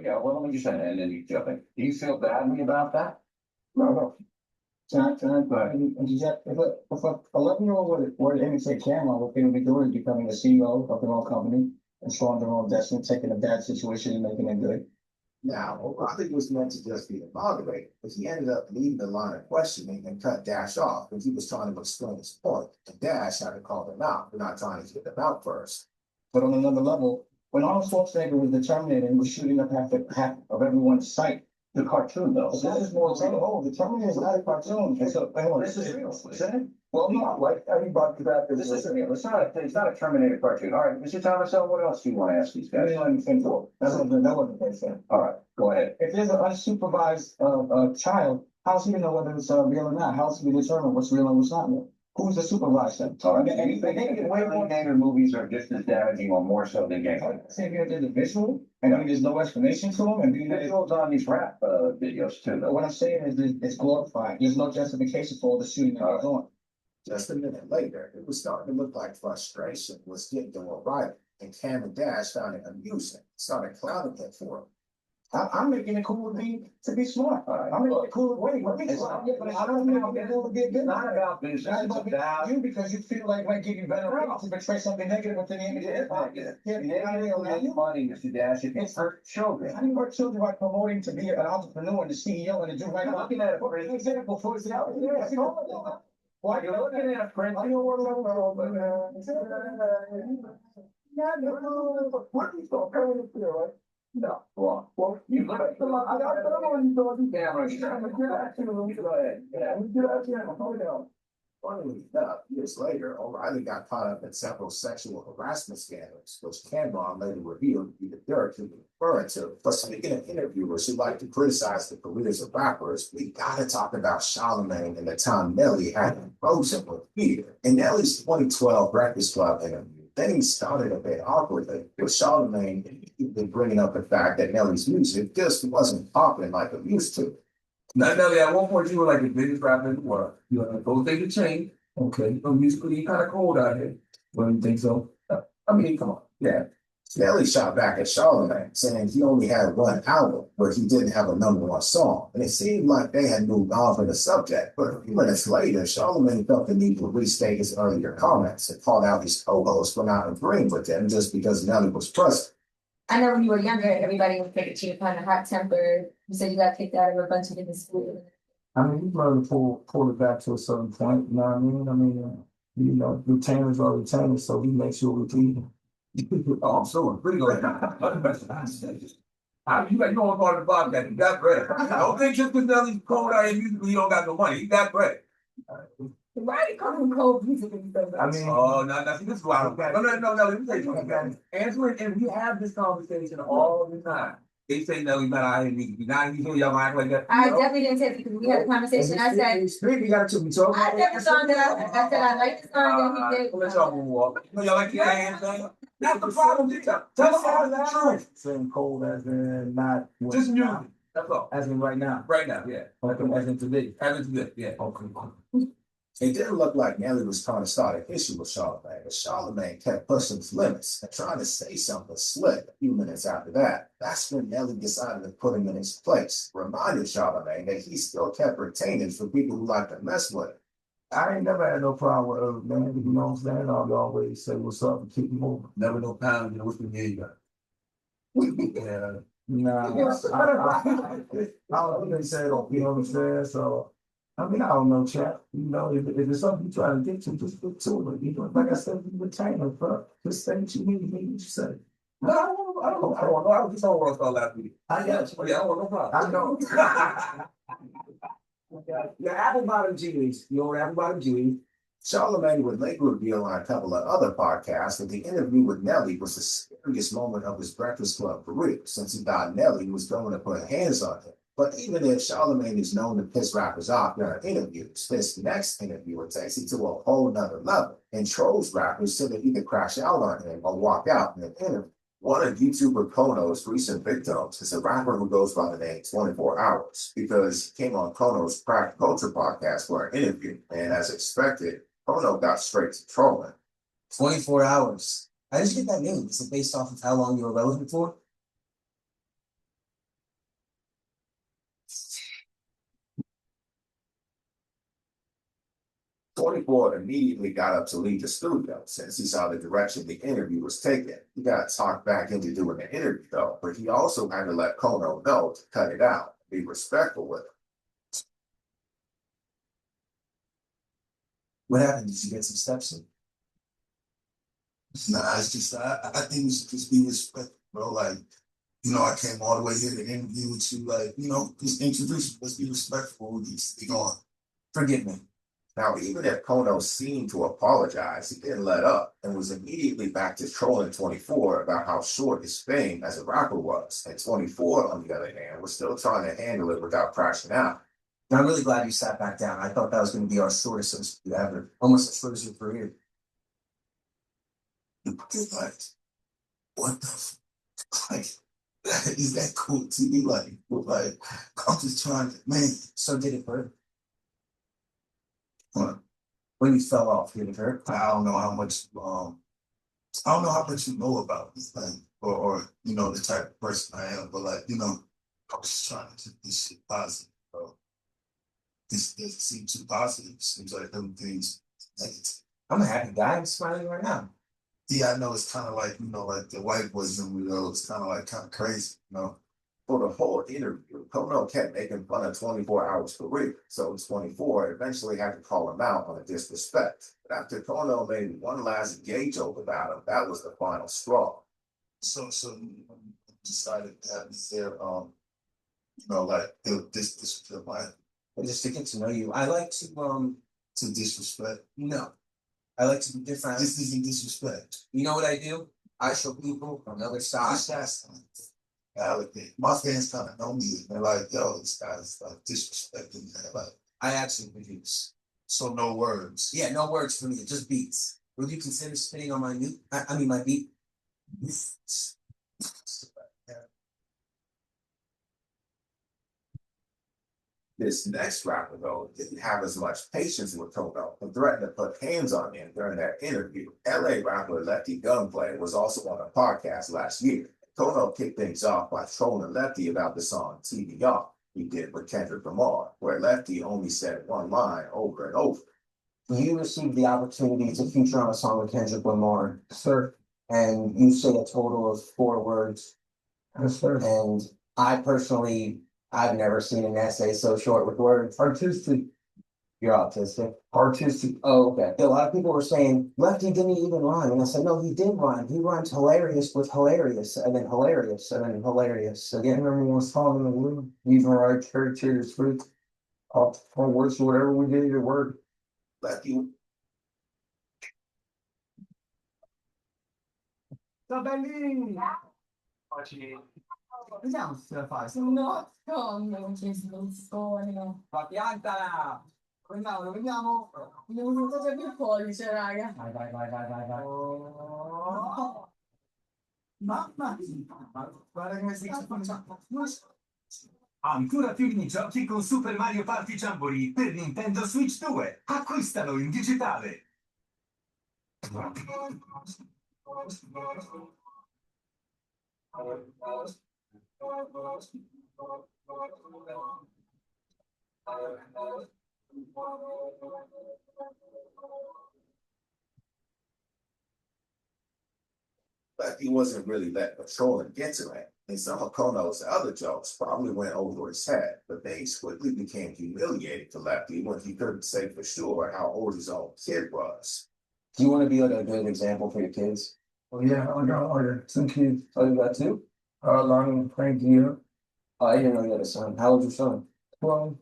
Yeah, well, let me just say, and then you jump in. Do you feel badly about that? No, no. Can I, and you just, if a 11-year-old were to imitate Cameron, what they would be doing is becoming a CEO of their own company, controlling their own destiny, taking a bad situation and making it good. Now, Roderick was meant to just be the moderator, but he ended up leaving the line of questioning and cut Dash off because he was trying to explain his point, and Dash had to call him out for not trying to get them out first. But on another level, when Arnold Schwarzenegger was the Terminator and was shooting up half of everyone's sight, The cartoon, though. but this is more the Terminator is not a cartoon. It's a, hang on, This is real, isn't it? well, not like everybody that This is real. It's not a Terminator cartoon. All right, Mr. Thomason, what else do you want to ask these guys? That's what the thing said. All right, go ahead. If there's an unsupervised child, how's he gonna know whether it's real or not? How's he gonna determine what's real and what's not real? Who's the supervisor? All right, anything Terminator movies are just as damaging or more so than gameplay. Same here, there's a visual, and I mean, there's no explanation to them, and Visuals on these rap videos too, though. what I'm saying is that it's glorified. There's no justification for all the shooting that goes on. Just a minute later, it was starting to look like frustration was getting to O'Reilly, and Cam and Dash found it amusing, started clowning him for him. I'm making it cool to be smart. I'm making it cool to wait. But I don't know if it'll be good. It's not about business, it's about you because you feel like it might give you better rates to betray something negative within the image of hip hop. money, Mr. Dash, it gets hurt children. How do you hurt children by promoting to be an entrepreneur and the CEO and the do right You're looking at it for an example for example. Why you're looking at a print? I don't want to know, but what are you so current here, right? No, well, you look at the I don't know you doing camera. Go ahead. Yeah, Funnily enough, years later, O'Reilly got caught up in several sexual harassment scandals, which Cameron later revealed to be the dirt he was referring to. But speaking of interviewers who like to criticize the careers of rappers, we gotta talk about Charlemagne and the time Nelly had him frozen with fear. In Nelly's 2012 Breakfast Club interview, things started a bit awkwardly, with Charlemagne even bringing up the fact that Nelly's music just wasn't popping like it used to. Now, Nelly, at one point you were like the biggest rapper in the world. You know, those things have changed. Okay, you know, musically, you kind of cold out here. Well, you think so? I mean, come on. Yeah. Nelly shot back at Charlemagne, saying he only had one album where he didn't have a #1 song. And it seemed like they had moved on from the subject. But a few minutes later, Charlemagne felt the need to restate his earlier comments and called out his co-hosts for not agreeing with him just because Nelly was present. I know when you were younger, everybody would think that you were kind of hot tempered. You said you got kicked out of a bunch of different schools. I mean, you learn to pull it back to a certain point. You know what I mean? You know, retainers are retainers, so we make sure we keep them. Oh, I'm sorry. Pretty good. You don't part of the podcast. You got bread. Don't think just because Nelly's cold out here musically, you don't got no money. You got bread. Why are you calling cold music and stuff? I mean, oh, no, this is why I don't get it. No, let me tell you something. Answer it, and we have this conversation all the time. They say, no, he's not out here musically. Now you hear y'all act like that. I definitely didn't say because we had a conversation. I said, you got to be talking. I said the song that I said I like the song that he did. Let y'all move on. Y'all like the hands thing? That's the problem. Tell us all the truth. Saying cold as in not just music. That's all. As in right now. Right now, yeah. Okay, as in today. As in today, yeah. Okay. It didn't look like Nelly was trying to start an issue with Charlemagne, but Charlemagne kept pushing his limits and trying to say something slick a few minutes after that. That's when Nelly decided to put him in his place, reminded Charlemagne that he still kept retaining for people who like to mess with him. I ain't never had no problem with other man, you know what I'm saying? I'll always say what's up and keep moving. Never no pound, you know, what's the year you got? Yeah. Nah, I don't think they said, you know what I'm saying? So I mean, I don't know, chap. You know, if it's something you try to get to, just get to it. You know, like I said, you retain it, bro. Just say what you need, what you say. No, I don't know. I was just on World Star last week. I got you. Yeah, I want no problem. I know. The apple bottom G's, you know, apple bottom G's. Charlemagne would later reveal on a couple of other podcasts that the interview with Nelly was the scariest moment of his Breakfast Club career, since he thought Nelly was going to put hands on him. But even if Charlemagne is known to piss rappers off during interviews, this next interviewer takes it to a whole nother level and trolls rappers so they either crash out on him or walk out in an interview. One of YouTuber Kono's recent victims is a rapper who goes by the name 24 Hours because he came on Kono's Crack Culture podcast for an interview, and as expected, Kono got straight to trolling. 24 Hours. How did you get that name? Is it based off of how long you were relevant for? 24 immediately got up to leave the studio since he saw the direction the interview was taking. He got talked back into doing the interview though, but he also had to let Kono know to cut it out, be respectful with him. What happened? Did you get some steps in? Nah, it's just I think we should just be respectful, bro. Like, I came all the way here to interview with you. Like, just introduce you. Let's be respectful. We just be going. Forgive me. Now, even if Kono seemed to apologize, he didn't let up and was immediately back to trolling 24 about how short his fame as a rapper was. And 24, on the other hand, was still trying to handle it without crashing out. And I'm really glad you sat back down. I thought that was going to be our shortest interview ever, almost as short as your career. Like, what the like? Is that cool to me? Like, I'm just trying to, man. So did it hurt? What? When you fell off, did it hurt? I don't know how much. I don't know how much you know about this thing, or the type of person I am. But I'm just trying to keep this shit positive, bro. This doesn't seem too positive. It seems like everything's negative. I'm a happy guy. I'm smiling right now. Yeah, I know it's kind of like, like the white boys and it's kind of kind of crazy, For the whole interview, Kono kept making fun of 24 Hours career, so 24 eventually had to call him out on a disrespect. But after Kono made one last gay joke about him, that was the final straw. So you decided to have this there, this was my Just to get to know you, I like to disrespect. no, I like to be different. This isn't disrespect. You know what I do? I show people on the other side. That's validate. My fans kind of know me. They're like, yo, this guy's like disrespecting me. Like, I actually produce. so no words. Yeah, no words for me, just beats. Would you consider spitting on my beat? I mean my beat. This next rapper, though, didn't have as much patience with Kono and threatened to put hands on him during that interview. LA rapper Lefty Gunplay was also on a podcast last year. Kono kicked things off by trolling Lefty about the song TBR he did with Kendrick Lamar, where Lefty only said one line over and over. You received the opportunity to feature on a song with Kendrick Lamar, Sir. and you say a total of 4 words. Yes, sir. And I've never seen an essay so short with words. Artistic. You're autistic. Artistic. Oh, okay. A lot of people were saying Lefty didn't even rhyme, and I said no, he did rhyme. He rhymed hilarious with hilarious, and then hilarious, and then hilarious again. Number one song in the world. Even write characters with all words, whatever we did, it worked. Lefty Vediamo se la fai. No, non ci sono. Ma piantala! Vediamo, vediamo. Non so più il pollice, raga. Vai. Mamma mia. Guarda come si faccia. Ancora più minigiochi con Super Mario Party Jamboree per Nintendo Switch 2. Acquistalo in digitale. Lefty wasn't really letting the trolling get to him, and some of Kono's other jokes probably went over his head, but things quickly became humiliating to Lefty when he couldn't say for sure how old his own kid was. Do you want to be like a good example for your kids? Oh yeah, I got 2 kids. Oh, you got 2? Lonnie and Frankie. Oh, I didn't know you had a son. How old's your son? 12.